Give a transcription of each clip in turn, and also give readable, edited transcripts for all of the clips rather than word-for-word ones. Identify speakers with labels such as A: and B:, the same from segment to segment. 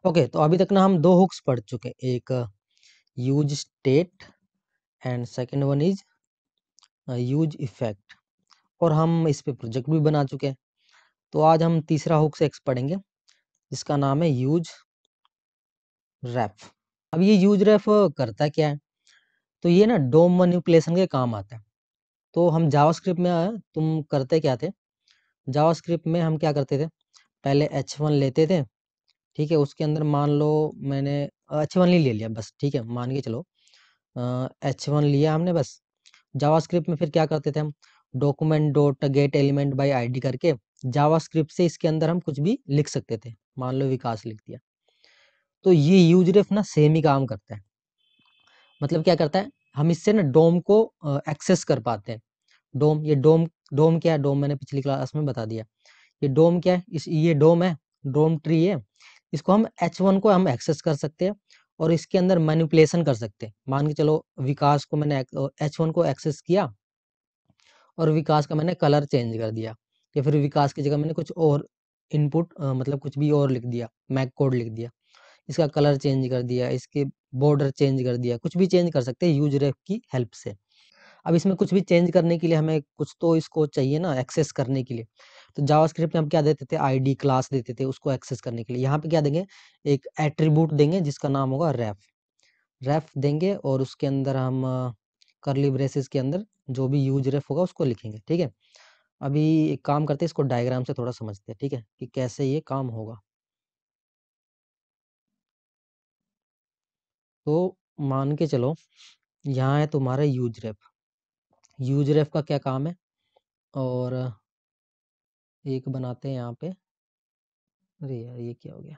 A: Okay, तो अभी तक ना हम दो हुक्स पढ़ चुके हैं, एक use state and second one is use effect, और हम इस पे प्रोजेक्ट भी बना चुके हैं। तो आज हम तीसरा हुक्स एक्स पढ़ेंगे जिसका नाम है यूज रेफ। अब ये यूज रेफ करता क्या है, तो ये ना डोम मैनिपुलेशन के काम आता है। तो हम जावास्क्रिप्ट में तुम करते क्या थे, जावास्क्रिप्ट में हम क्या करते थे, पहले H1 लेते थे, ठीक है, उसके अंदर मान लो मैंने H1 ही ले लिया बस, ठीक है, मान के चलो H1 लिया हमने बस। जावास्क्रिप्ट में फिर क्या करते थे हम, document dot gate element by ID करके जावास्क्रिप्ट से इसके अंदर हम कुछ भी लिख सकते थे, मान लो विकास लिख दिया। तो ये यूजरेफ ना सेम ही काम करता है। मतलब क्या करता है, हम इससे ना डोम को एक्सेस कर पाते हैं। डोम, ये डोम, डोम क्या है, डोम मैंने पिछली क्लास में बता दिया। ये डोम क्या है, ये डोम है, डोम ट्री है। इसको हम H1 को हम एक्सेस कर सकते हैं और इसके अंदर मैनिपुलेशन कर सकते हैं। मान के चलो विकास को मैंने H1 को एक्सेस किया और विकास का मैंने कलर चेंज कर दिया, या फिर विकास की जगह मैंने कुछ और इनपुट मतलब कुछ भी और लिख दिया, मैक कोड लिख दिया, इसका कलर चेंज कर दिया, इसके बॉर्डर चेंज कर दिया, कुछ भी चेंज कर सकते हैं यूजरेफ की हेल्प से। अब इसमें कुछ भी चेंज करने के लिए हमें कुछ तो इसको चाहिए ना एक्सेस करने के लिए। तो जावास्क्रिप्ट में हम क्या देते थे, आईडी क्लास देते थे उसको एक्सेस करने के लिए। यहाँ पे क्या देंगे, एक एट्रीब्यूट देंगे जिसका नाम होगा रेफ। रेफ देंगे और उसके अंदर हम करली ब्रेसेस के अंदर जो भी यूज रेफ होगा उसको लिखेंगे, ठीक है। अभी एक काम करते हैं, इसको डायग्राम से थोड़ा समझते हैं, ठीक है, कि कैसे ये काम होगा। तो मान के चलो यहाँ है तुम्हारा यूज रेफ। यूज रेफ का क्या काम है, और एक बनाते हैं यहाँ पे, अरे यार ये क्या हो गया,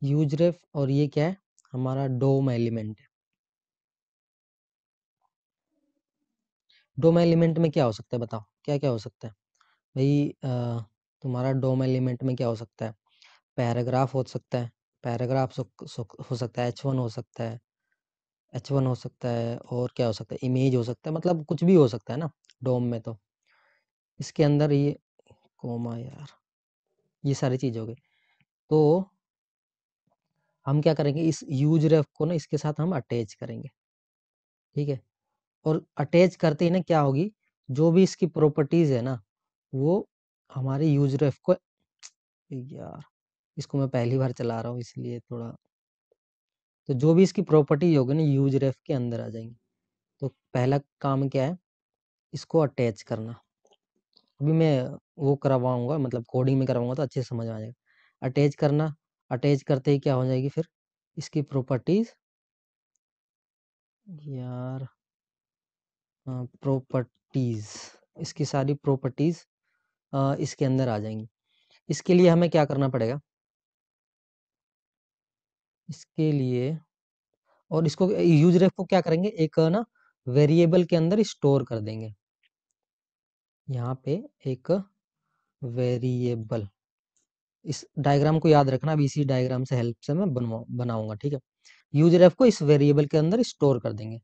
A: यूज रेफ, और ये क्या है, हमारा डोम एलिमेंट है। डोम एलिमेंट में क्या हो सकता है, बताओ क्या क्या हो सकता है भाई। तुम्हारा डोम एलिमेंट में क्या हो सकता है, पैराग्राफ हो सकता है, पैराग्राफ हो सकता है, H1 हो सकता है, H1 हो सकता है, और क्या हो सकता है, इमेज हो सकता है, मतलब कुछ भी हो सकता है ना डोम में। तो इसके अंदर ये कोमा यार, ये सारी चीज हो गई। तो हम क्या करेंगे, इस यूज रेफ को ना इसके साथ हम अटैच करेंगे, ठीक है। और अटैच करते ही ना क्या होगी, जो भी इसकी प्रॉपर्टीज है ना वो हमारे यूज रेफ को, यार इसको मैं पहली बार चला रहा हूँ इसलिए थोड़ा, तो जो भी इसकी प्रॉपर्टी होगी ना यूज रेफ के अंदर आ जाएंगी। तो पहला काम क्या है, इसको अटैच करना। अभी मैं वो करवाऊंगा, मतलब कोडिंग में करवाऊंगा तो अच्छे से समझ में आ जाएगा। अटैच करना, अटैच करते ही क्या हो जाएगी फिर इसकी प्रॉपर्टीज, यार प्रॉपर्टीज, इसकी सारी प्रॉपर्टीज इसके अंदर आ जाएंगी। इसके लिए हमें क्या करना पड़ेगा, इसके लिए, और इसको यूज रेफ को क्या करेंगे, एक ना वेरिएबल के अंदर स्टोर कर देंगे। यहाँ पे एक वेरिएबल, इस डायग्राम को याद रखना, अभी इसी डायग्राम से हेल्प से मैं बनाऊंगा, ठीक है। यूज रेफ को इस वेरिएबल के अंदर स्टोर कर देंगे।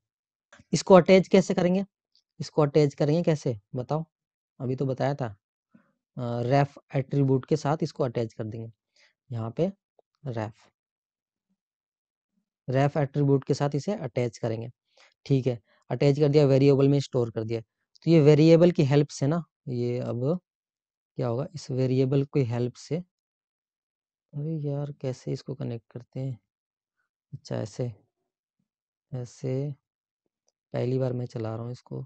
A: इसको अटैच कैसे करेंगे, इसको अटैच करेंगे कैसे बताओ, अभी तो बताया था, रेफ एट्रीब्यूट के साथ इसको अटैच कर देंगे। यहाँ पे रेफ, रेफ एट्रीब्यूट के साथ इसे अटैच करेंगे, ठीक है। अटैच कर दिया, वेरिएबल में स्टोर कर दिया। तो ये वेरिएबल की हेल्प से ना, ये अब क्या होगा, इस वेरिएबल की हेल्प से, अरे यार कैसे इसको कनेक्ट करते हैं, अच्छा ऐसे, ऐसे, पहली बार मैं चला रहा हूँ इसको,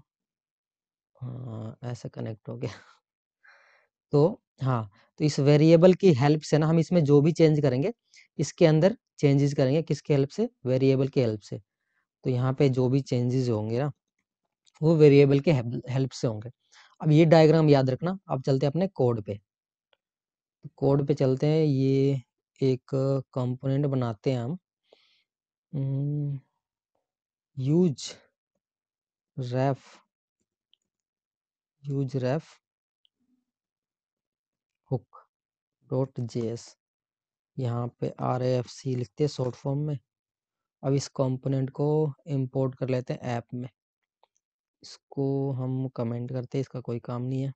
A: हाँ ऐसे कनेक्ट हो गया। तो हाँ, तो इस वेरिएबल की हेल्प से ना हम इसमें जो भी चेंज करेंगे इसके अंदर चेंजेस करेंगे, किसकी हेल्प से, वेरिएबल की हेल्प से। तो यहाँ पे जो भी चेंजेस होंगे ना वो वेरिएबल के हेल्प से होंगे। अब ये डायग्राम याद रखना। अब चलते हैं अपने कोड पे, कोड पे चलते हैं। ये एक कंपोनेंट बनाते हैं हम, यूज रेफ, यूज रेफ हुक डॉट जेएस। यहाँ पे RAFC लिखते हैं शॉर्ट फॉर्म में। अब इस कंपोनेंट को इंपोर्ट कर लेते हैं ऐप में। इसको हम कमेंट करते हैं, इसका कोई काम नहीं है।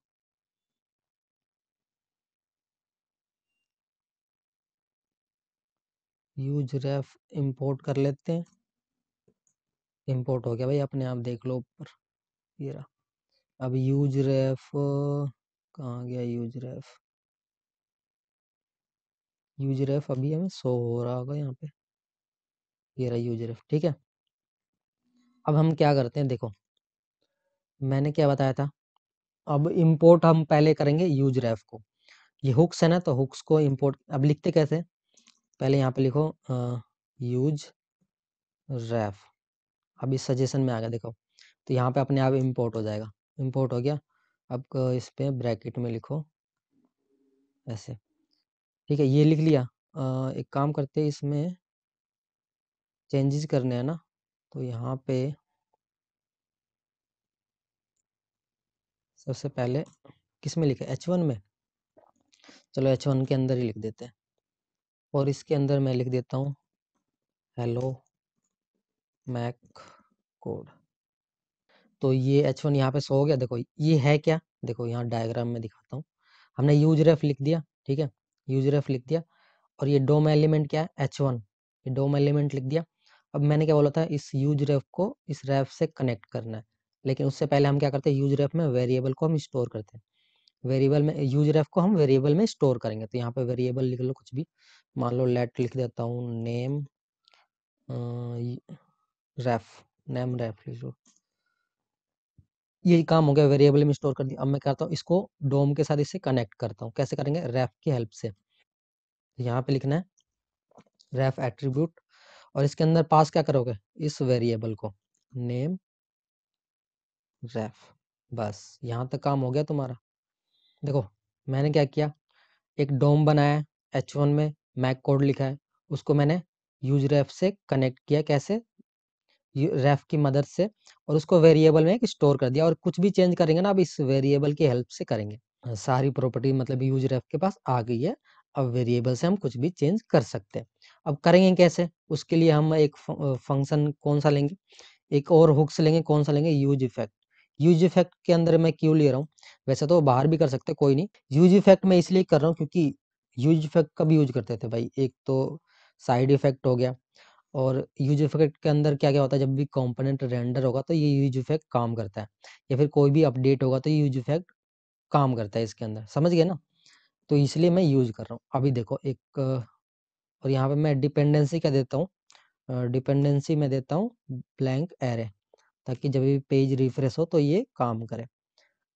A: यूज रेफ इंपोर्ट कर लेते हैं। इंपोर्ट हो गया भाई, अपने आप देख लो ऊपर, ये रहा। अब यूज रेफ कहाँ गया? यूज रेफ, यूज रेफ अभी हमें शो हो रहा होगा यहाँ पे, ये रहा यूज रेफ, ठीक है। अब हम क्या करते हैं, देखो मैंने क्या बताया था। अब इंपोर्ट हम पहले करेंगे यूज रेफ को। ये हुक्स है ना, तो हुक्स को इंपोर्ट अब लिखते कैसे, पहले यहाँ पे लिखो यूज रेफ। अब इस सजेशन में आ गया देखो, तो यहाँ पे अपने आप इंपोर्ट हो जाएगा। इंपोर्ट हो गया। अब इस पे ब्रैकेट में लिखो ऐसे, ठीक है, ये लिख लिया। एक काम करते हैं, इसमें चेंजेस करने हैं ना, तो यहाँ पे सबसे पहले किस में लिखे, H1 में। चलो H1 के अंदर ही लिख देते हैं, और इसके अंदर मैं लिख देता हूँ हेलो मैक कोड। तो ये H1 यहाँ पे शो हो गया। देखो ये है क्या, देखो यहाँ डायग्राम में दिखाता हूँ। हमने यूज रेफ लिख दिया, ठीक है, यूज रेफ लिख दिया। और ये डोम एलिमेंट क्या है, H1, ये डोम एलिमेंट लिख दिया। अब मैंने क्या बोला था, इस यूज रेफ को इस रेफ से कनेक्ट करना है, लेकिन उससे पहले हम क्या करते हैं, यूज रेफ में वेरिएबल को हम स्टोर करते हैं। वेरिएबल में यूज रेफ को हम वेरिएबल में स्टोर करेंगे, तो यहाँ पे वेरिएबल लिख लो कुछ भी, मान लो लेट लिख देता हूँ नेम रेफ, नेम रेफ लिख लो। ये काम हो गया, वेरिएबल में स्टोर कर दिया। अब मैं करता हूँ इसको डोम के साथ इससे कनेक्ट करता हूँ। कैसे करेंगे, रेफ की हेल्प से। तो यहाँ पे लिखना है रेफ एट्रीब्यूट, और इसके अंदर पास क्या करोगे, इस वेरिएबल को नेम रेफ। बस यहाँ तक काम हो गया तुम्हारा। देखो मैंने क्या किया, एक डोम बनाया है, H1 में मैक कोड लिखा है, उसको मैंने यूज रेफ से कनेक्ट किया। कैसे, रेफ की मदद से, और उसको वेरिएबल में स्टोर कर दिया। और कुछ भी चेंज करेंगे ना, अब इस वेरिएबल की हेल्प से करेंगे। सारी प्रॉपर्टी मतलब यूज रेफ के पास आ गई है। अब वेरिएबल से हम कुछ भी चेंज कर सकते हैं। अब करेंगे कैसे, उसके लिए हम एक फंक्शन कौन सा लेंगे, एक और हुक्स लेंगे। कौन सा लेंगे, यूज इफेक्ट। यूज इफेक्ट के अंदर मैं क्यों ले रहा हूँ, वैसे तो बाहर भी कर सकते, कोई नहीं। यूज इफेक्ट मैं इसलिए कर रहा हूँ क्योंकि यूज इफेक्ट कब यूज करते थे भाई, एक तो साइड इफेक्ट हो गया, और यूज इफेक्ट के अंदर क्या क्या होता है, जब भी कंपोनेंट रेंडर होगा तो ये यूज इफेक्ट काम करता है, या फिर कोई भी अपडेट होगा तो ये यूज इफेक्ट काम करता है इसके अंदर, समझ गए ना। तो इसलिए मैं यूज कर रहा हूँ। अभी देखो एक और यहाँ पे मैं डिपेंडेंसी क्या देता हूँ, डिपेंडेंसी में देता हूँ ब्लैंक एरे, ताकि जब भी पेज रिफ्रेश हो तो ये काम करे।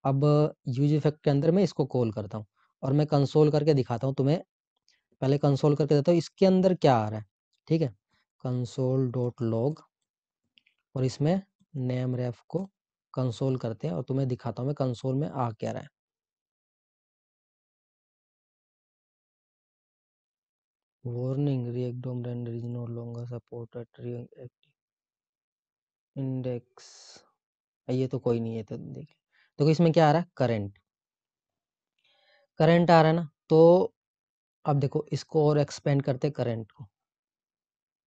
A: अब यूज इफेक्ट के अंदर मैं इसको कॉल करता हूँ, और मैं कंसोल करके दिखाता हूँ तुम्हें। पहले कंसोल करके देता हूँ इसके अंदर क्या आ रहा है, ठीक है, कंसोल डॉट लॉग, और इसमें नेम रेफ को कंसोल करते हैं, और तुम्हें दिखाता हूँ मैं कंसोल में आ क्या रहा है। Warning, React DOM render is no longer supported React index. ये तो कोई नहीं है, तो देख देखो इसमें क्या आ रहा है, करंट, करंट आ रहा है ना। तो अब देखो इसको और एक्सपेंड करते हैं करंट को।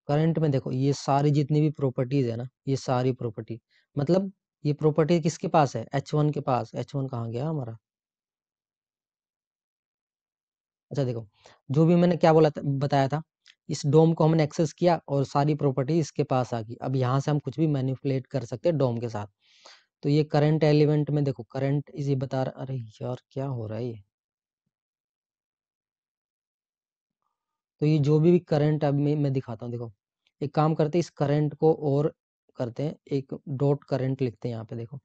A: करंट में देखो ये सारी जितनी भी प्रॉपर्टीज है ना, ये सारी प्रॉपर्टी, मतलब ये प्रॉपर्टी किसके पास है, H1 के पास। H1 कहाँ गया हमारा, अच्छा देखो, जो भी मैंने क्या बोला था, बताया था, इस डोम को हमने एक्सेस किया और सारी प्रॉपर्टी इसके पास आ गई। अब यहाँ से हम कुछ भी मैनिपुलेट कर सकते हैं डोम के साथ। तो ये करंट एलिमेंट में देखो, करंट इसे बता रहा, अरे यार क्या हो रहा है ये। तो ये जो भी करंट अब मैं दिखाता हूँ, देखो एक काम करते हैं, इस करंट को और करते हैं, एक डॉट करंट लिखते हैं यहाँ पे, देखो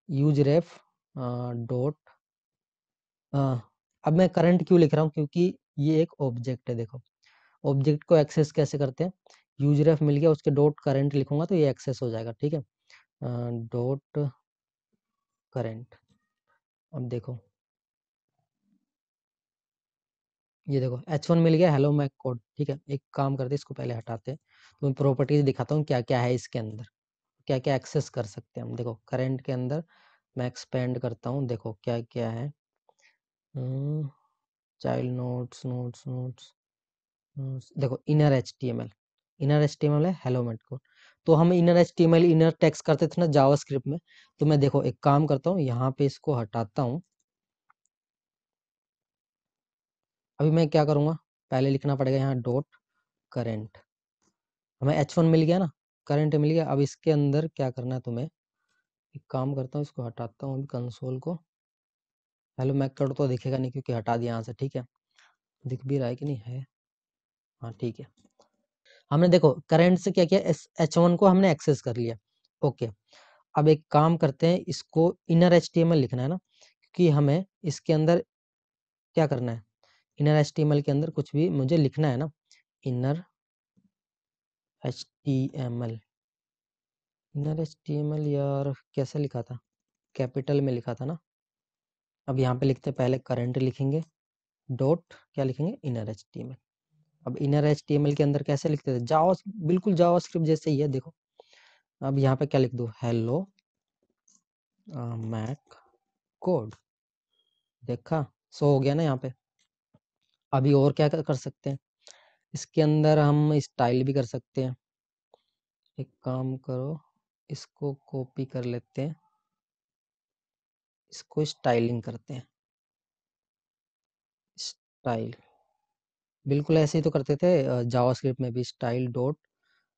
A: यूज रेफ डॉट। अब मैं करंट क्यों लिख रहा हूँ, क्योंकि ये एक ऑब्जेक्ट है। देखो ऑब्जेक्ट को एक्सेस कैसे करते हैं, यूज रेफ मिल गया, उसके डॉट करंट लिखूंगा तो ये एक्सेस हो जाएगा, ठीक है, डॉट करंट। अब देखो ये देखो H1 मिल गया, हेलो मैक कोड, ठीक है। एक काम करते हैं, इसको पहले हटाते हैं, तो मैं प्रॉपर्टीज दिखाता हूँ क्या क्या है इसके अंदर, क्या क्या एक्सेस कर सकते हैं हम। देखो करंट के अंदर मैं एक्सपेंड करता हूँ, देखो क्या क्या है, चाइल्ड नोट्स नोट्स नोट्स, देखो इनर HTML, इनर HTML है हेलो मेट कोड। तो हम इनर HTML इनर टेक्स्ट करते थे ना जावास्क्रिप्ट में। तो मैं देखो एक काम करता हूँ, यहाँ पे इसको हटाता हूँ। अभी मैं क्या करूँगा, पहले लिखना पड़ेगा यहाँ डॉट करेंट। हमें H1 मिल गया ना, करंट मिल गया। अब इसके अंदर क्या करना है तुम्हें, एक काम करता हूँ, इसको हटाता हूँ अभी कंसोल को। हेलो मैक कोड तो दिखेगा नहीं क्योंकि हटा दिया यहाँ से, ठीक है। दिख भी रहा है कि नहीं है, हाँ ठीक है। हमने देखो करंट से क्या किया, H1 को हमने एक्सेस कर लिया। ओके, अब एक काम करते हैं, इसको इनर HTML लिखना है ना, क्योंकि हमें इसके अंदर क्या करना है, इनर HTML के अंदर कुछ भी मुझे लिखना है ना। इनर HTML, इनर HTML यार कैसे लिखा था, कैपिटल में लिखा था ना। अब यहाँ पे लिखते हैं, पहले करंट लिखेंगे, डॉट क्या लिखेंगे, इनर HTML। अब इनर HTML के अंदर कैसे लिखते थे, जावा, बिल्कुल जावास्क्रिप्ट जैसे ही है देखो। अब यहाँ पे क्या लिख दूँ, हेलो मैक कोड, देखा सो हो गया ना यहाँ पे। अभी और क्या कर सकते हैं, इसके अंदर हम स्टाइल भी कर सकते हैं। एक काम करो, इसको कॉपी कर लेते हैं, इसको स्टाइलिंग करते हैं, स्टाइल। बिल्कुल ऐसे ही तो करते थे जावास्क्रिप्ट में भी, स्टाइल डॉट,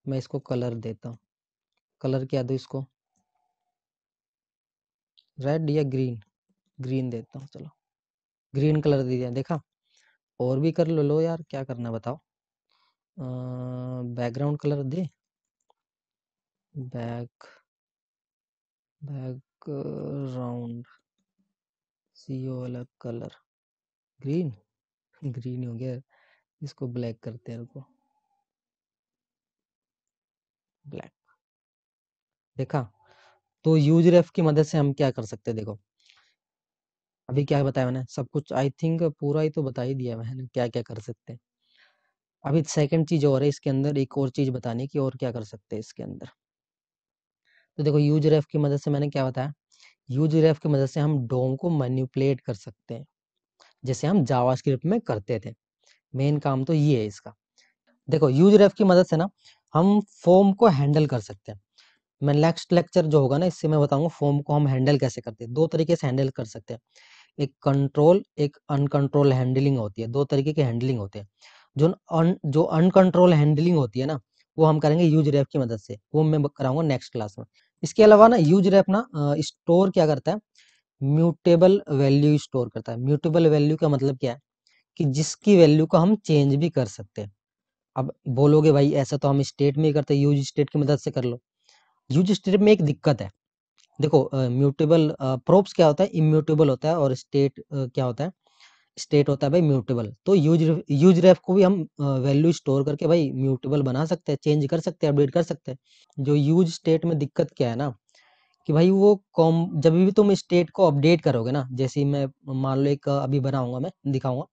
A: मैं इसको कलर देता हूँ। कलर क्या दूँ इसको, रेड या ग्रीन, ग्रीन देता हूँ, चलो ग्रीन कलर दे दिया, देखा। और भी कर लो यार, क्या करना है बताओ। बैकग्राउंड कलर दे, बैक बैकग्राउंड CO वाला कलर ग्रीन, ग्रीन हो गया। इसको ब्लैक करते हैं, रुको, ब्लैक, देखा। तो यूज रेफ की मदद से हम क्या कर सकते हैं, देखो अभी क्या बताया मैंने, सब कुछ आई थिंक पूरा ही तो बता ही दिया मैंने, क्या क्या कर सकते हैं। अभी सेकंड चीज और है इसके अंदर, एक और चीज बताने की, और क्या कर सकते हैं इसके अंदर। तो देखो यूज रेफ की मदद से मैंने क्या बताया, यूज रेफ की मदद से हम डोम को मैनिपुलेट कर सकते हैं, जैसे हम जावास्क्रिप्ट में करते थे। मेन काम तो ये है इसका। देखो यूज रेफ की मदद से ना हम फॉर्म को हैंडल कर सकते हैं। मैं नेक्स्ट लेक्चर जो होगा ना, इससे मैं बताऊंगा फॉर्म को हम हैंडल कैसे करते हैं। दो तरीके से हैंडल कर सकते हैं, एक कंट्रोल, एक अनकंट्रोल हैंडलिंग होती है। दो तरीके की हैंडलिंग होते हैं। जो अनकंट्रोल हैंडलिंग होती है ना, वो हम करेंगे यूज रेफ की मदद से, वो मैं कराऊंगा नेक्स्ट क्लास में। इसके अलावा ना यूज रेफ ना स्टोर क्या करता है, म्यूटेबल वैल्यू स्टोर करता है। म्यूटेबल वैल्यू का मतलब क्या है, कि जिसकी वैल्यू को हम चेंज भी कर सकते हैं। अब बोलोगे भाई ऐसा तो हम स्टेट में ही करते हैं, यूज स्टेट की मदद से कर लो। यूज स्टेट में एक दिक्कत है, देखो म्यूटेबल प्रोप्स क्या होता है, इम्यूटेबल होता है, और स्टेट क्या होता है, स्टेट होता है भाई म्यूटेबल। तो यूज रेफ को भी हम वैल्यू स्टोर करके भाई म्यूटेबल बना सकते हैं, चेंज कर सकते हैं, अपडेट कर सकते हैं। जो यूज स्टेट में दिक्कत क्या है ना, कि भाई वो कॉम जब भी तुम स्टेट को अपडेट करोगे ना, जैसे ही मैं मान लो एक अभी बनाऊंगा, मैं दिखाऊंगा,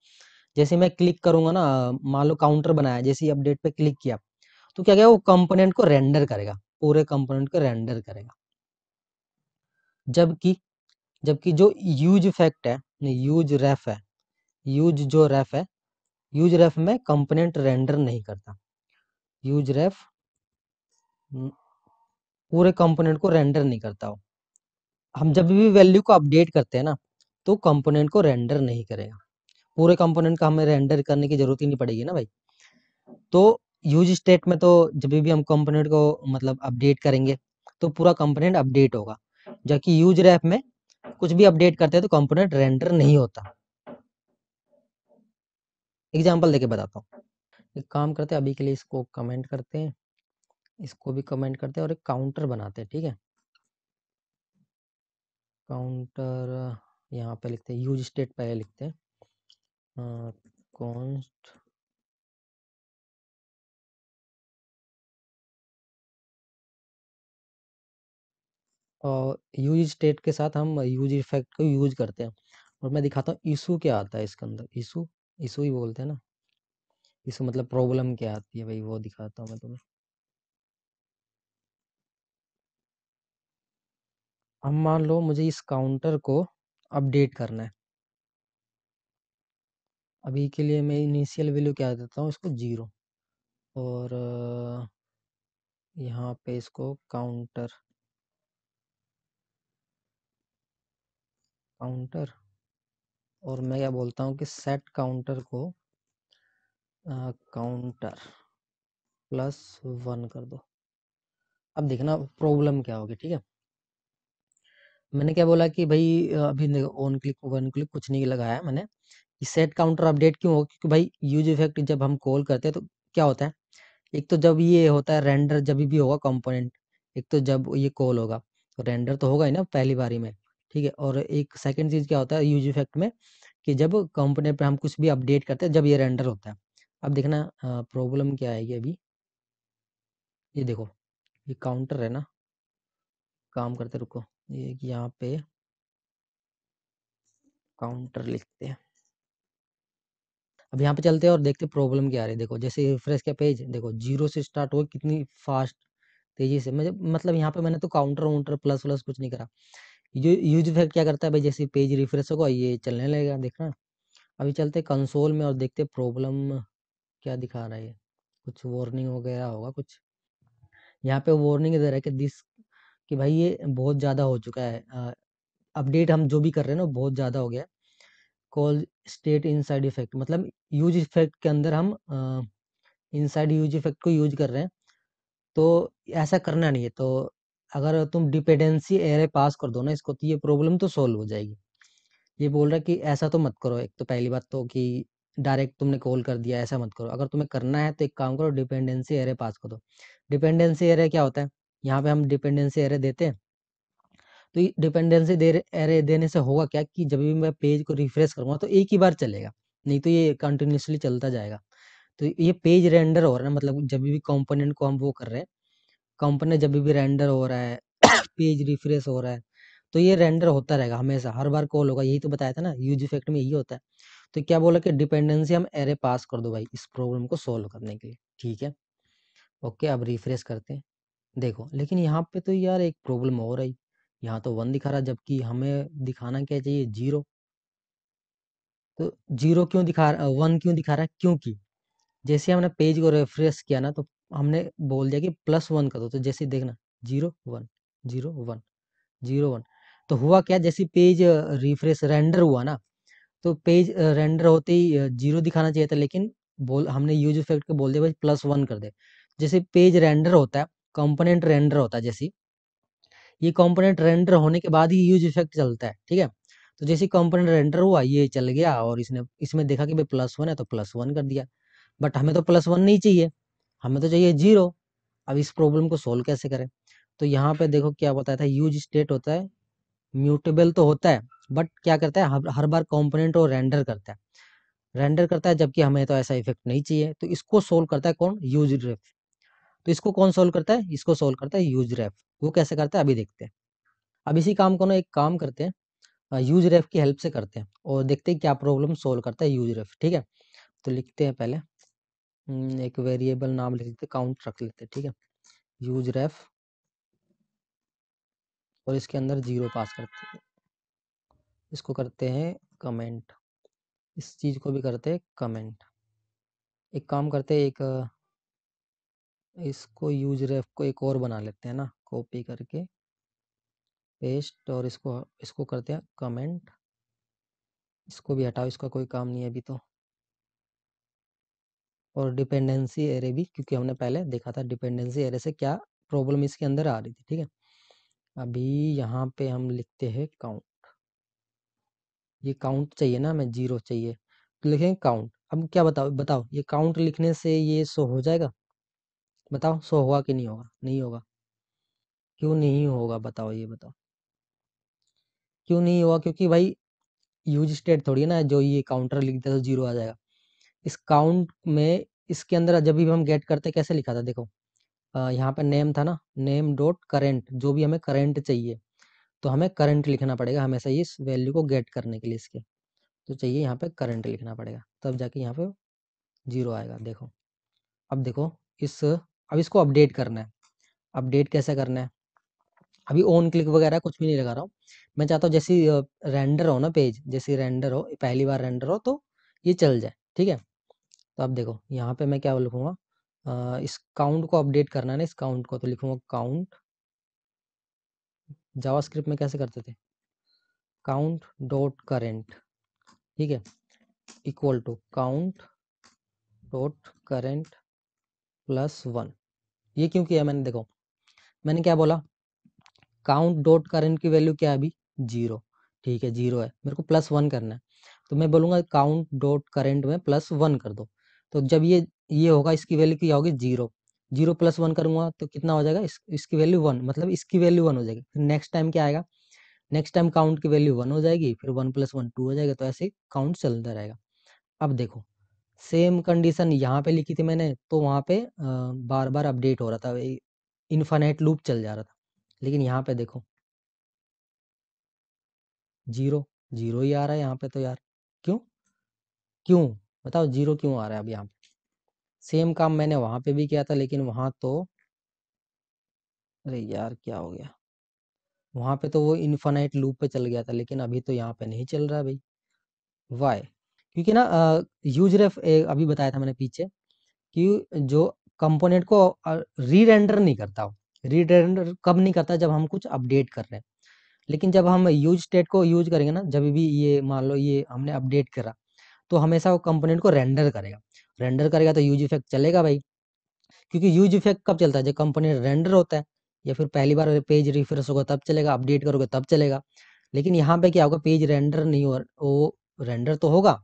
A: जैसे मैं क्लिक करूंगा ना, मान लो काउंटर बनाया, जैसे ही अपडेट पे क्लिक किया, तो क्या क्या वो कंपोनेंट को रेंडर करेगा, पूरे कंपोनेंट को रेंडर करेगा। जबकि जबकि जो यूज फैक्ट है, यूज रेफ है, यूज जो रेफ है, यूज रेफ में कंपोनेंट रेंडर नहीं करता। यूज रेफ पूरे कंपोनेंट को रेंडर नहीं करता हो। हम जब भी वैल्यू को अपडेट करते हैं ना, तो कंपोनेंट को रेंडर नहीं करेगा। पूरे कंपोनेंट का हमें रेंडर करने की जरूरत ही नहीं पड़ेगी ना भाई। तो यूज स्टेट में तो जब भी हम कंपोनेंट को मतलब अपडेट करेंगे, तो पूरा कंपोनेंट अपडेट होगा। जबकि यूज रैप में कुछ भी अपडेट करते हैं तो कंपोनेंट रेंडर नहीं होता। एग्जांपल देके बताता हूँ। एक काम करते हैं, अभी के लिए इसको कमेंट करते हैं, इसको भी कमेंट करते हैं, और एक काउंटर बनाते हैं, ठीक है। काउंटर यहाँ पे लिखते हैं, यूज स्टेट पहले लिखते हैं, कॉन्स्ट और यूज स्टेट के साथ हम यूज इफेक्ट को यूज करते हैं। और मैं दिखाता हूँ इशू क्या आता है इसके अंदर। इशू, इशू ही बोलते हैं ना, इशू मतलब प्रॉब्लम क्या आती है भाई, वो दिखाता हूँ मैं तुम्हें। अब मान लो मुझे इस काउंटर को अपडेट करना है, अभी के लिए मैं इनिशियल वैल्यू क्या देता हूँ इसको 0, और यहाँ पे इसको काउंटर काउंटर, और मैं क्या बोलता हूँ कि सेट काउंटर को काउंटर +1 कर दो। अब देखना प्रॉब्लम क्या होगी, ठीक है। मैंने क्या बोला कि भाई अभी ऑन क्लिक वन क्लिक कुछ नहीं लगाया है मैंने। सेट काउंटर अपडेट क्यों हो, क्योंकि भाई यूज इफेक्ट जब हम कॉल करते हैं तो क्या होता है, एक तो जब ये होता है रेंडर जब भी होगा कंपोनेंट, एक तो जब ये कॉल होगा तो रेंडर तो होगा ही ना पहली बारी में, ठीक है। और एक सेकंड चीज क्या होता है यूज इफेक्ट में, कि जब कंपोनेंट पे हम कुछ भी अपडेट करते हैं जब ये रेंडर होता है। अब देखना प्रॉब्लम क्या आएगी अभी, ये देखो, ये काउंटर है ना, काम करते रुको, ये यहाँ पे काउंटर लिखते हैं। अब यहाँ पे चलते हैं और देखते हैं प्रॉब्लम क्या आ रही है। देखो जैसे रिफ्रेश का पेज देखो 0 से स्टार्ट हुआ, कितनी फास्ट तेजी से, मतलब यहाँ पे मैंने तो काउंटर वाउंटर प्लस प्लस कुछ नहीं करा। यूज इफेक्ट क्या करता है भाई, जैसे पेज रिफ्रेश होगा ये चलने लगेगा, देखना। अभी चलते कंसोल में और देखते प्रॉब्लम क्या दिखा रहा है ये, कुछ वार्निंग वगैरह होगा कुछ। यहाँ पे वार्निंग दे रहा है कि दिस, कि भाई ये बहुत ज़्यादा हो चुका है, अपडेट हम जो भी कर रहे हैं ना बहुत ज़्यादा हो गया है। कॉल स्टेट इनसाइड इफेक्ट, मतलब यूज इफेक्ट के अंदर हम इनसाइड यूज इफेक्ट को यूज कर रहे हैं, तो ऐसा करना नहीं है। तो अगर तुम डिपेंडेंसी एरे पास कर दो ना इसको, तो ये प्रॉब्लम तो सॉल्व हो जाएगी। ये बोल रहा है कि ऐसा तो मत करो, एक तो पहली बात तो कि डायरेक्ट तुमने कॉल कर दिया, ऐसा मत करो। अगर तुम्हें करना है तो एक काम करो, डिपेंडेंसी एरे पास कर दो। डिपेंडेंसी एरे क्या होता है, यहाँ पे हम डिपेंडेंसी एरे देते हैं, तो ये डिपेंडेंसी एरे देने से होगा क्या कि जब भी मैं पेज को रिफ्रेश करूंगा तो एक ही बार चलेगा, नहीं तो ये कंटिन्यूसली चलता जाएगा। तो ये पेज रेंडर हो रहा है, मतलब जब भी कंपोनेंट को हम वो कर रहे हैं, कंपोनेंट जब भी रेंडर हो रहा है पेज रिफ्रेश हो रहा है, तो ये रेंडर होता रहेगा हमेशा, हर बार कॉल होगा। यही तो बताया था ना यूज इफेक्ट में यही होता है। तो क्या बोला कि डिपेंडेंसी हम एरे पास कर दो भाई इस प्रॉब्लम को सोल्व करने के लिए, ठीक है। ओके अब रिफ्रेश करते हैं, देखो लेकिन यहाँ पे तो यार एक प्रॉब्लम हो रही, यहाँ तो 1 दिखा रहा जबकि हमें दिखाना क्या चाहिए 0। तो 0 क्यों दिखा रहा, 1 क्यों दिखा रहा है, क्योंकि जैसे हमने पेज को रिफ्रेश किया ना तो हमने बोल दिया कि +1 कर दो, तो जैसे देखना 0 1 0 1 0 1, तो हुआ क्या, जैसे पेज रिफ्रेश रेंडर हुआ ना, तो पेज रेंडर होते ही 0 दिखाना चाहिए था, लेकिन बोल हमने यूज इफेक्ट को बोल दिया भाई +1 कर दे। जैसे पेज रेंडर होता है, कंपोनेंट रेंडर होता है, जैसे ये कंपोनेंट रेंडर होने के बाद ही यूज इफेक्ट चलता है, ठीक है। तो जैसे कंपोनेंट रेंडर हुआ ये चल गया, और इसने इसमें देखा कि भाई +1 है तो +1 कर दिया, बट हमें तो +1 नहीं चाहिए, हमें तो चाहिए 0। अब इस प्रॉब्लम को सोल्व कैसे करें, तो यहाँ पे देखो क्या बताया था, यूज स्टेट होता है, म्यूटेबल तो होता है, बट क्या करता है हर बार कंपोनेंट को रेंडर करता है, जबकि हमें तो ऐसा इफेक्ट नहीं चाहिए। तो इसको सोल्व करता है कौन, यूज रेफ। तो इसको कौन सोल्व करता है, इसको सोल्व करता है यूज रेफ। वो कैसे करता है अभी देखते हैं। अब इसी काम को ना एक काम करते हैं, यूज रेफ की हेल्प से करते हैं और देखते हैं क्या प्रॉब्लम सोल्व करता है यूज रेफ, ठीक है। तो लिखते हैं पहले, एक वेरिएबल नाम लिख लेते, काउंट रख लेते, ठीक है, यूज रेफ, और इसके अंदर 0 पास करते हैं, इसको करते हैं कमेंट, इस चीज को भी करते हैं कमेंट। एक काम करते हैं, एक इसको यूज रेफ को एक और बना लेते हैं ना, कॉपी करके पेस्ट, और इसको इसको करते हैं कमेंट। इसको भी हटाओ, इसका कोई काम नहीं है अभी तो। और डिपेंडेंसी एरे भी, क्योंकि हमने पहले देखा था डिपेंडेंसी एरे से क्या प्रॉब्लम इसके अंदर आ रही थी, ठीक है। अभी यहाँ पे हम लिखते हैं काउंट, ये काउंट चाहिए ना, हमें 0 चाहिए, तो लिखेंगे काउंट। अब क्या बताओ बताओ, ये काउंट लिखने से ये शो हो जाएगा, बताओ शो होगा कि नहीं होगा, नहीं होगा। क्यों नहीं होगा बताओ, ये बताओ क्यों नहीं होगा, क्योंकि भाई यूज स्टेट थोड़ी है ना, जो ये काउंटर लिख दे तो 0 आ जाएगा। इस काउंट में इसके अंदर जब भी हम गेट करते कैसे लिखा था, देखो यहाँ पे नेम था ना, नेम डॉट करेंट, जो भी हमें करंट चाहिए तो हमें करंट लिखना पड़ेगा हमेशा इस वैल्यू को गेट करने के लिए इसके, तो चाहिए यहाँ पे करंट लिखना पड़ेगा, तब जाके यहाँ पे 0 आएगा। देखो अब देखो इस, अब इसको अपडेट करना है। अपडेट कैसे करना है, अभी ऑन क्लिक वगैरह कुछ भी नहीं लगा रहा हूँ। मैं चाहता हूँ जैसे रेंडर हो ना पेज, जैसे रेंडर हो पहली बार रेंडर हो तो ये चल जाए, ठीक है। तो अब देखो यहाँ पे मैं क्या लिखूंगा, इस काउंट को अपडेट करना है ना, इस काउंट को, तो लिखूंगा काउंट, जावास्क्रिप्ट में कैसे करते थे, काउंट डॉट करेंट, ठीक है, equal to count dot current plus 1। ये क्यों किया मैंने, देखो मैंने क्या बोला, काउंट डॉट करेंट की वैल्यू क्या है अभी 0, ठीक है 0 है, मेरे को प्लस 1 करना है, तो मैं बोलूंगा काउंट डॉट करेंट में प्लस 1 कर दो। तो जब ये होगा, इसकी वैल्यू क्या होगी 0, 0 प्लस 1 करूंगा तो कितना हो जाएगा, इसकी वैल्यू 1, मतलब इसकी वैल्यू 1 हो जाएगी। फिर नेक्स्ट टाइम क्या आएगा, नेक्स्ट टाइम काउंट की वैल्यू 1 हो जाएगी, फिर 1 प्लस 1 2 हो जाएगा, तो ऐसे काउंट चलता रहेगा। अब देखो सेम कंडीशन यहाँ पे लिखी थी मैंने, तो वहाँ पे बार बार अपडेट हो रहा था, इनफाइनाइट लूप चल जा रहा था, लेकिन यहाँ पे देखो 0 0 ही आ रहा है यहाँ पे तो यार, क्यों क्यों बताओ 0 क्यों आ रहा है अब यहाँ पे। सेम काम मैंने वहां पे भी किया था, लेकिन वहां तो, अरे यार क्या हो गया, वहां पे तो वो इनफाइनाइट लूप पे चल गया था, लेकिन अभी तो यहाँ पे नहीं चल रहा है भाई। वाई, क्योंकि ना यूज रेफ अभी बताया था मैंने पीछे, कि जो कंपोनेंट को री रेंडर नहीं करता, री रेंडर कब नहीं करता, जब हम कुछ अपडेट कर रहे हैं। लेकिन जब हम यूज स्टेट को यूज करेंगे ना, जब भी ये मान लो ये हमने अपडेट करा, तो हमेशा वो कंपोनेंट को रेंडर करेगा, रेंडर करेगा तो यूज इफेक्ट चलेगा भाई। क्योंकि यूज इफेक्ट कब चलता है, जब कंपोनेंट रेंडर होता है, या फिर पहली बार पेज रिफ्रेश होगा तब चलेगा, अपडेट करोगे तब चलेगा। लेकिन यहाँ पे क्या होगा, पेज रेंडर नहीं हो, वो रेंडर तो होगा,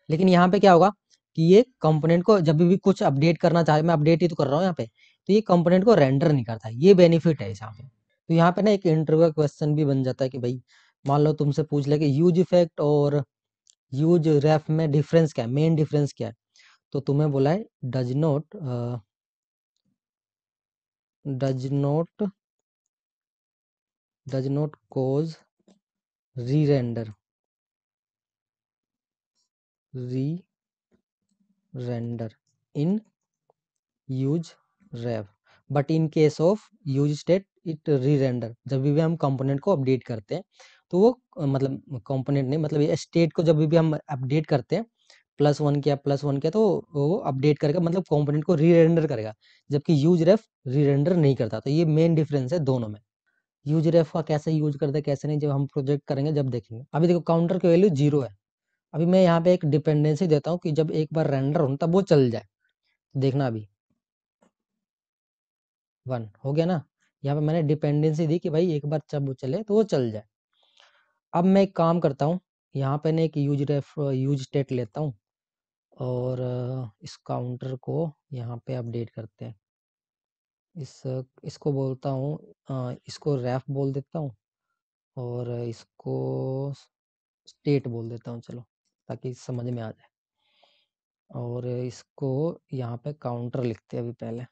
A: लेकिन यहाँ पे क्या होगा कि ये कंपोनेंट को जब भी कुछ अपडेट करना चाहे, मैं अपडेट ही तो कर रहा हूँ यहाँ पे, तो ये कंपोनेंट को रेंडर नहीं करता है, ये बेनिफिट है यहाँ पे। तो यहाँ पे ना एक इंटरव्यू का क्वेश्चन भी बन जाता है कि भाई मान लो तुमसे पूछ ले कि यूज इफेक्ट और यूज रेफ में डिफरेंस क्या है, मेन डिफरेंस क्या है, तो तुम्हें बोला है डज नॉट कॉज री रेंडर, री render in use ref, but in case of use state it री रेंडर। जब भी हम कंपोनेंट को अपडेट करते हैं, तो वो मतलब कंपोनेंट नहीं, मतलब ये स्टेट को जब भी हम अपडेट करते हैं, +1 किया तो वो अपडेट करेगा, मतलब कंपोनेंट को री रेंडर करेगा, जबकि यूज रेफ री रेंडर नहीं करता। तो ये मेन डिफरेंस है दोनों में। यूज रेफ का कैसे यूज करते हैं कैसे नहीं, जब हम प्रोजेक्ट करेंगे जब देखेंगे। अभी देखो काउंटर की वैल्यू 0 है, अभी मैं यहाँ पे एक डिपेंडेंसी देता हूँ कि जब एक बार रेंडर हो तब वो चल जाए, देखना अभी 1 हो गया ना। यहाँ पे मैंने डिपेंडेंसी दी कि भाई एक बार जब वो चले तो वो चल जाए। अब मैं एक काम करता हूँ, यहाँ पे ना एक यूज स्टेट लेता हूँ, और इस काउंटर को यहाँ पे अपडेट करते हैं। इसको बोलता हूँ, इसको रेफ बोल देता हूँ, और इसको स्टेट बोल देता हूँ, चलो ताकि समझ में आ जाए। और इसको यहाँ पे काउंटर लिखते हैं अभी पहले,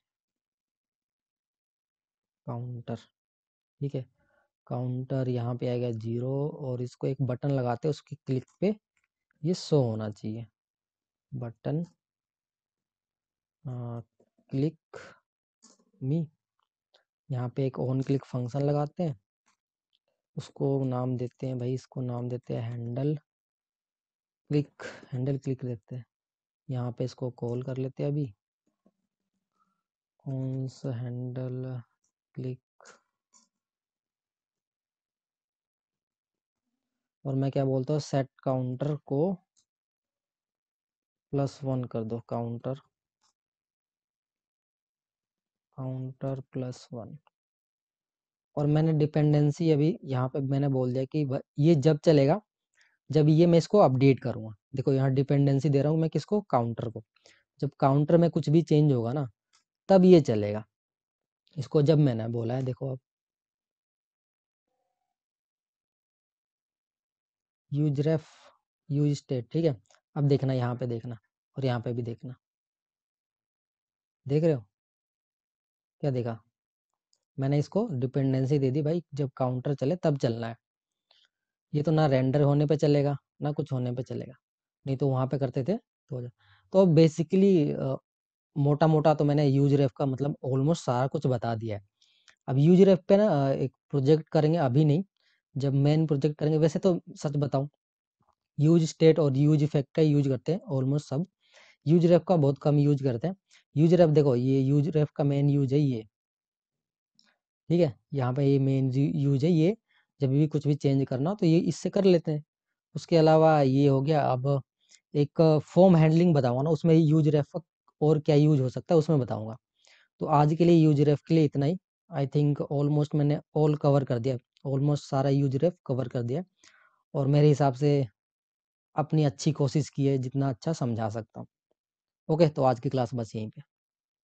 A: काउंटर, ठीक है। काउंटर यहाँ पे आएगा 0, और इसको एक बटन लगाते हैं, उसकी क्लिक पे ये शो होना चाहिए, बटन क्लिक मी। यहाँ पे एक ऑन क्लिक फंक्शन लगाते हैं, उसको नाम देते हैं भाई, इसको नाम देते हैं हैंडल क्लिक देते हैं। यहाँ पे इसको कॉल कर लेते हैं अभी, हैंडल क्लिक, और मैं क्या बोलता हूँ, सेट काउंटर को +1 कर दो, काउंटर +1। और मैंने डिपेंडेंसी अभी यहाँ पे मैंने बोल दिया कि ये जब चलेगा जब ये मैं इसको अपडेट करूंगा। देखो यहाँ डिपेंडेंसी दे रहा हूँ मैं किसको, काउंटर को। जब काउंटर में कुछ भी चेंज होगा ना, तब ये चलेगा। इसको जब मैंने बोला है, देखो अब यूज रेफ यूज स्टेट, ठीक है। अब देखना यहाँ पे देखना, और यहाँ पे भी देखना, देख रहे हो क्या देखा, मैंने इसको डिपेंडेंसी दे दी भाई, जब काउंटर चले तब चलना है। ये तो ना रेंडर होने पे चलेगा ना कुछ होने पे चलेगा, नहीं तो वहां पे करते थे तो बेसिकली मोटा मोटा तो मैंने यूज रेफ का मतलब ऑलमोस्ट सारा कुछ बता दिया है। अब यूज रेफ पे ना एक प्रोजेक्ट करेंगे, अभी नहीं, जब मेन प्रोजेक्ट करेंगे। वैसे तो सच बताऊं, यूज स्टेट और यूज इफेक्ट का यूज करते हैं ऑलमोस्ट सब। यूज रेफ का बहुत कम यूज करते हैं। यूज रेफ देखो, ये यूज रेफ का मेन यूज है ये, ठीक है, यहाँ पे ये मेन यूज है ये, जब भी कुछ भी चेंज करना हो तो ये इससे कर लेते हैं। उसके अलावा ये हो गया। अब एक फॉर्म हैंडलिंग बताऊंगा ना, उसमें यूज रेफ और क्या यूज हो सकता है उसमें बताऊंगा। तो आज के लिए यूज रेफ के लिए इतना ही। आई थिंक ऑलमोस्ट मैंने ऑल कवर कर दिया, ऑलमोस्ट सारा यूज रेफ कवर कर दिया, और मेरे हिसाब से अपनी अच्छी कोशिश की है जितना अच्छा समझा सकता हूँ। ओके, तो आज की क्लास बस यहीं पे।